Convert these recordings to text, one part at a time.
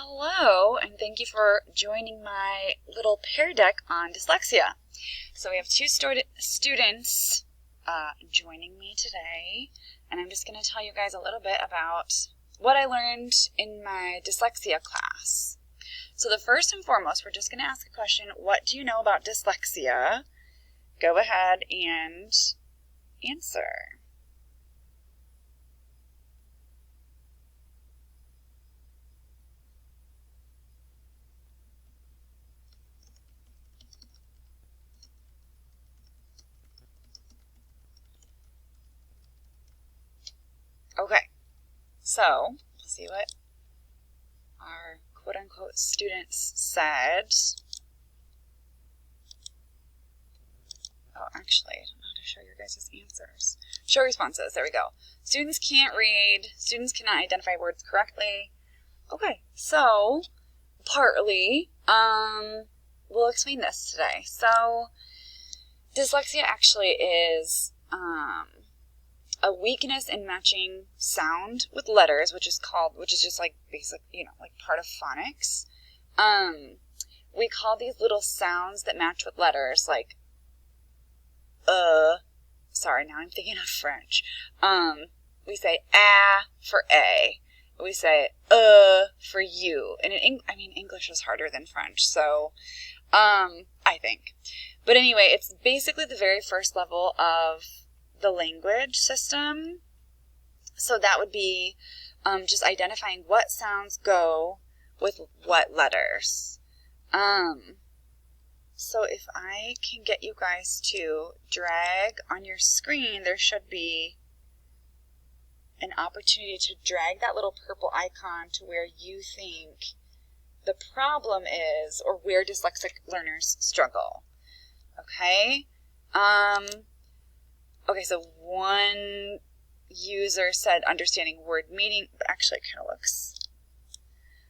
Hello, and thank you for joining my little pear deck on dyslexia. So we have two students joining me today, and I'm just going to tell you guys a little bit about what I learned in my dyslexia class. So the first and foremost, we're just going to ask a question: what do you know about dyslexia? Go ahead and answer. Okay, so let's see what our quote-unquote students said. Oh, actually, I don't know how to show your guys' answers. Show responses, there we go. Students can't read, students cannot identify words correctly. Okay, so partly, we'll explain this today. So dyslexia actually is a weakness in matching sound with letters, which is just like basic, like part of phonics. We call these little sounds that match with letters, like sorry, now I'm thinking of French. We say a for a. We say for you. And English is harder than French, so I think. But anyway, it's basically the very first level of the language system. So that would be just identifying what sounds go with what letters. So if I can get you guys to drag on your screen, there should be an opportunity to drag that little purple icon to where you think the problem is, or where dyslexic learners struggle. Okay? Okay, so one user said understanding word meaning, but actually it kind of looks...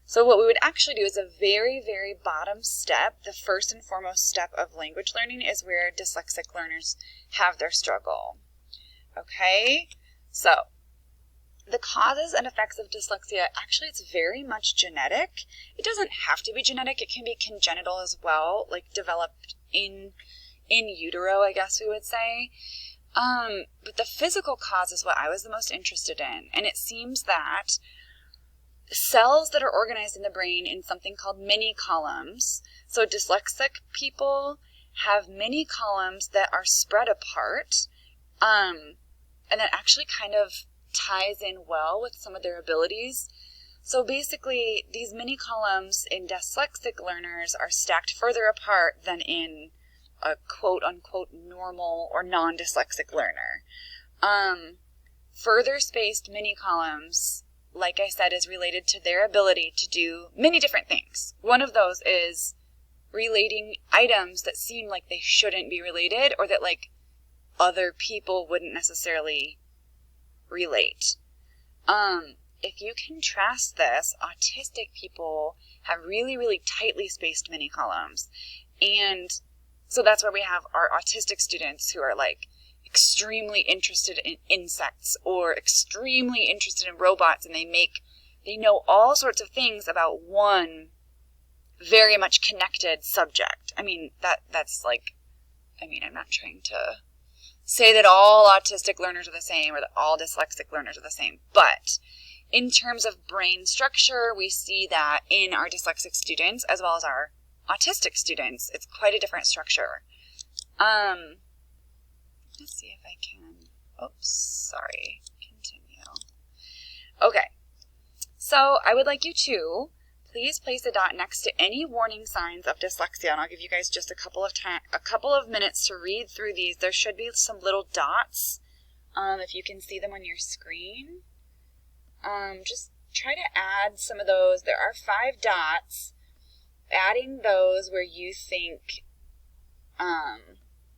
So what we would actually do is a very, very bottom step. The first and foremost step of language learning is where dyslexic learners have their struggle. Okay? So the causes and effects of dyslexia, actually it's very much genetic. It doesn't have to be genetic. It can be congenital as well, like developed in utero, I guess we would say. But the physical cause is what I was the most interested in. And it seems that cells that are organized in the brain in something called mini columns. So dyslexic people have mini columns that are spread apart. And that actually kind of ties in well with some of their abilities. So basically, these mini columns in dyslexic learners are stacked further apart than in a quote-unquote normal or non-dyslexic learner. Further spaced mini columns, like I said, is related to their ability to do many different things. One of those is relating items that seem like they shouldn't be related, or that like other people wouldn't necessarily relate. If you contrast this, autistic people have really, really tightly spaced mini columns. And so that's where we have our autistic students who are like extremely interested in insects or extremely interested in robots, and they know all sorts of things about one very much connected subject. I'm not trying to say that all autistic learners are the same or that all dyslexic learners are the same, but in terms of brain structure, we see that in our dyslexic students as well as our autistic students, it's quite a different structure. Let's see if I can, continue. Okay, so I would like you to please place a dot next to any warning signs of dyslexia, and I'll give you guys just a couple of minutes to read through these. There should be some little dots, if you can see them on your screen. Just try to add some of those. There are 5 dots. Adding those where you think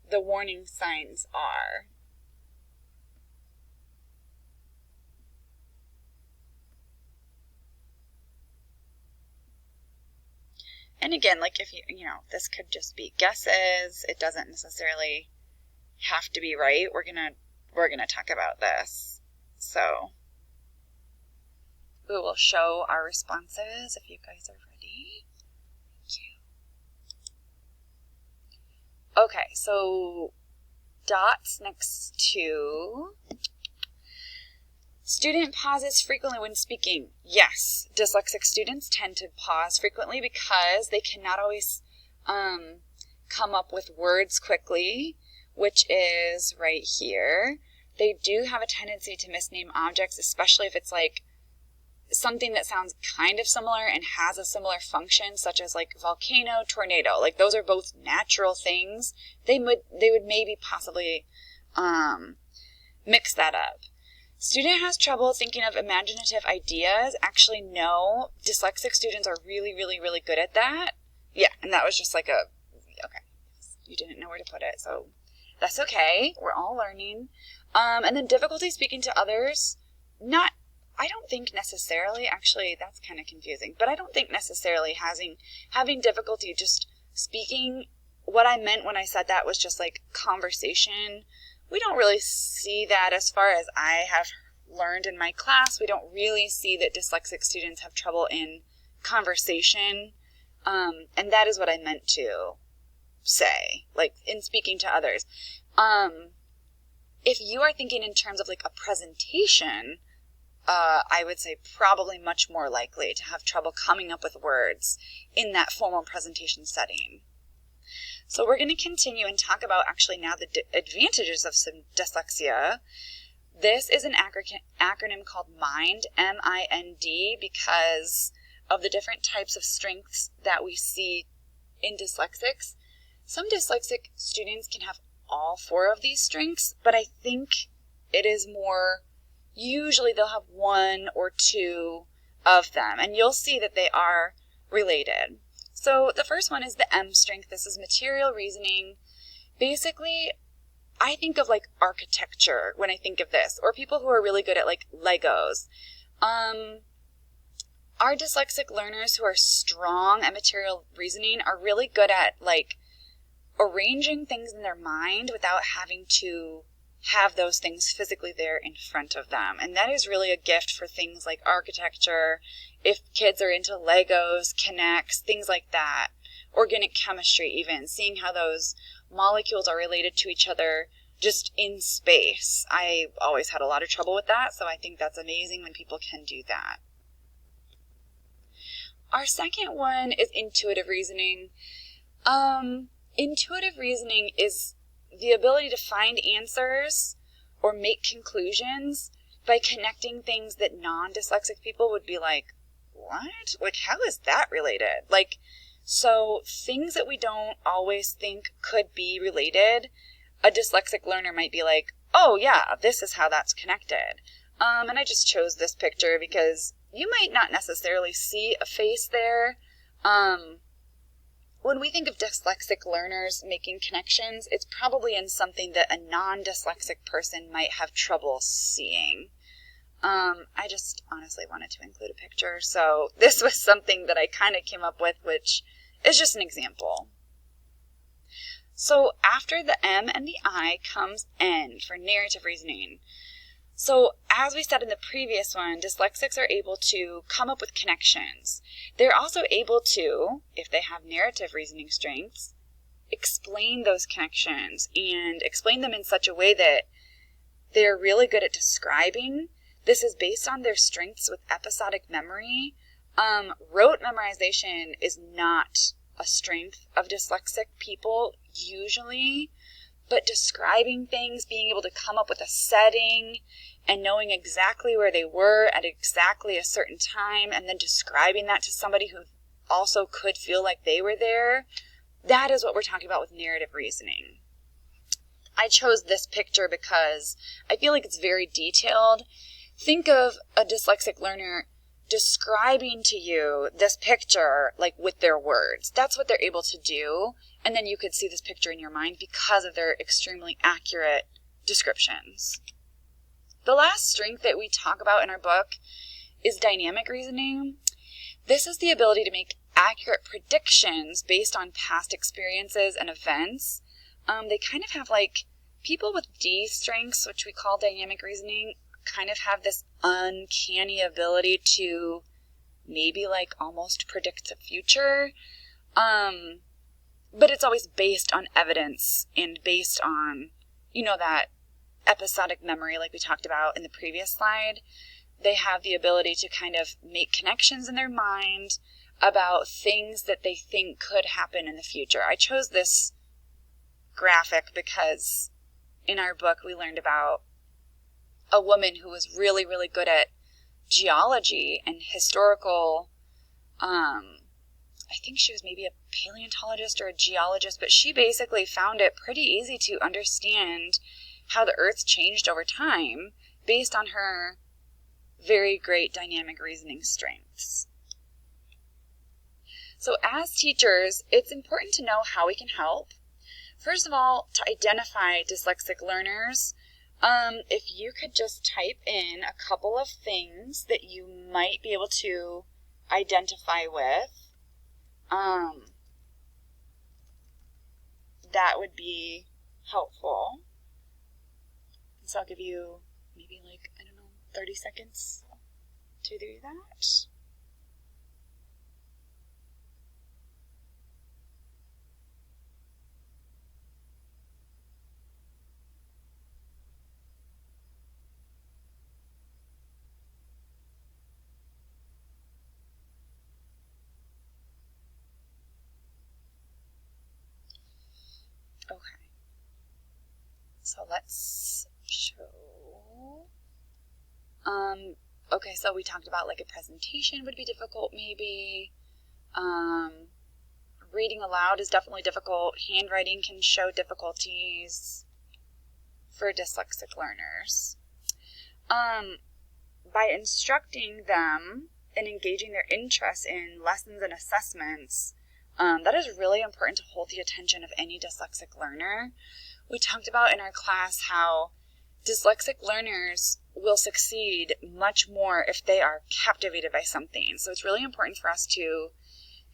the warning signs are. And again, like if this could just be guesses. It doesn't necessarily have to be right. We're gonna talk about this. So We will show our responses if you guys are ready. Thank you. Okay, so dots next to student pauses frequently when speaking. Yes, dyslexic students tend to pause frequently because they cannot always come up with words quickly, which is right here. They do have a tendency to misname objects, especially if it's like something that sounds kind of similar and has a similar function, such as like volcano, tornado. Like those are both natural things. They would maybe possibly mix that up. Student has trouble thinking of imaginative ideas. Actually, no. Dyslexic students are really, really, really good at that. Yeah, and that was just like okay. You didn't know where to put it, so that's okay. We're all learning. And then difficulty speaking to others. I don't think necessarily, actually, that's kind of confusing, but I don't think necessarily having difficulty just speaking. What I meant when I said that was just like conversation. We don't really see that as far as I have learned in my class. We don't really see that dyslexic students have trouble in conversation. And that is what I meant to say, like in speaking to others. If you are thinking in terms of like a presentation, I would say probably much more likely to have trouble coming up with words in that formal presentation setting. So we're going to continue and talk about actually now the advantages of some dyslexia. This is an acronym called MIND, M-I-N-D, because of the different types of strengths that we see in dyslexics. Some dyslexic students can have all 4 of these strengths, but I think it is more, usually they'll have 1 or 2 of them, and you'll see that they are related. So the first one is the M strength. This is material reasoning. Basically, I think of like architecture when I think of this, or people who are really good at like Legos. Our dyslexic learners who are strong at material reasoning are really good at like arranging things in their mind without having to have those things physically there in front of them. And that is really a gift for things like architecture, if kids are into Legos, Connects, things like that, organic chemistry even, seeing how those molecules are related to each other just in space. I always had a lot of trouble with that, so I think that's amazing when people can do that. Our second one is intuitive reasoning. Intuitive reasoning is the ability to find answers or make conclusions by connecting things that non-dyslexic people would be like, what? Like, how is that related? Like, so things that we don't always think could be related, a dyslexic learner might be like, oh yeah, this is how that's connected. And I just chose this picture because you might not necessarily see a face there. When we think of dyslexic learners making connections, it's probably in something that a non-dyslexic person might have trouble seeing. I just honestly wanted to include a picture, so this was something that I kind of came up with, which is just an example. So after the M and the I comes N for narrative reasoning. So as we said in the previous one, dyslexics are able to come up with connections. They're also able to, if they have narrative reasoning strengths, explain those connections and explain them in such a way that they're really good at describing. This is based on their strengths with episodic memory. Rote memorization is not a strength of dyslexic people usually, but describing things, being able to come up with a setting and knowing exactly where they were at exactly a certain time and then describing that to somebody who also could feel like they were there, that is what we're talking about with narrative reasoning. I chose this picture because I feel like it's very detailed. Think of a dyslexic learner describing to you this picture like with their words. That's what they're able to do. And then you could see this picture in your mind because of their extremely accurate descriptions. The last strength that we talk about in our book is dynamic reasoning. This is the ability to make accurate predictions based on past experiences and events. They kind of have like people with D strengths, which we call dynamic reasoning, kind of have this uncanny ability to maybe like almost predict the future. But it's always based on evidence and based on, that episodic memory like we talked about in the previous slide. They have the ability to kind of make connections in their mind about things that they think could happen in the future. I chose this graphic because in our book we learned about a woman who was really, really good at geology and historical, I think she was maybe a paleontologist or a geologist, but she basically found it pretty easy to understand how the Earth changed over time based on her very great dynamic reasoning strengths. So as teachers, it's important to know how we can help. First of all, to identify dyslexic learners, if you could just type in a couple of things that you might be able to identify with, that would be helpful. So I'll give you maybe 30 seconds to do that. Okay, so let's show, okay, so we talked about like a presentation would be difficult maybe, reading aloud is definitely difficult, handwriting can show difficulties for dyslexic learners. By instructing them and engaging their interest in lessons and assessments, that is really important to hold the attention of any dyslexic learner. We talked about in our class how dyslexic learners will succeed much more if they are captivated by something. So it's really important for us to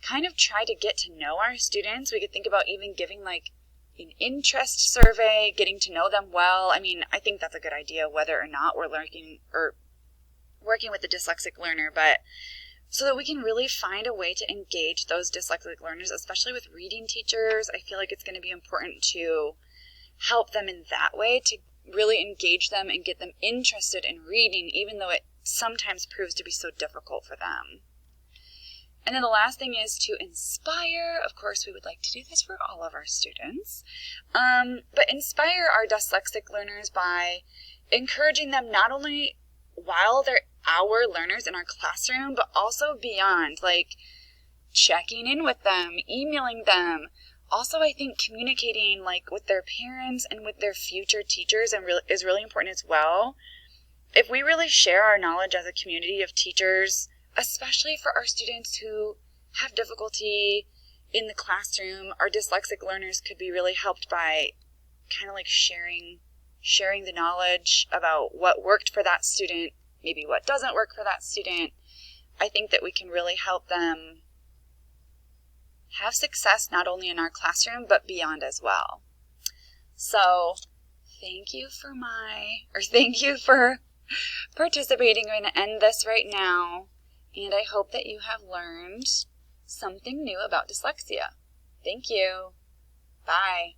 kind of try to get to know our students. We could think about even giving like an interest survey, getting to know them well. I mean, I think that's a good idea whether or not we're working with the dyslexic learner, but so that we can really find a way to engage those dyslexic learners, especially with reading teachers. I feel like it's going to be important to help them in that way, to really engage them and get them interested in reading, even though it sometimes proves to be so difficult for them. And then the last thing is to inspire. Of course, we would like to do this for all of our students, but inspire our dyslexic learners by encouraging them not only while they're our learners in our classroom, but also beyond, like checking in with them, emailing them. Also, I think communicating like with their parents and with their future teachers is really important as well. If we really share our knowledge as a community of teachers, especially for our students who have difficulty in the classroom, our dyslexic learners could be really helped by kind of like sharing the knowledge about what worked for that student, maybe what doesn't work for that student. I think that we can really help them have success not only in our classroom, but beyond as well. So thank you for participating. I'm going to end this right now, and I hope that you have learned something new about dyslexia. Thank you. Bye.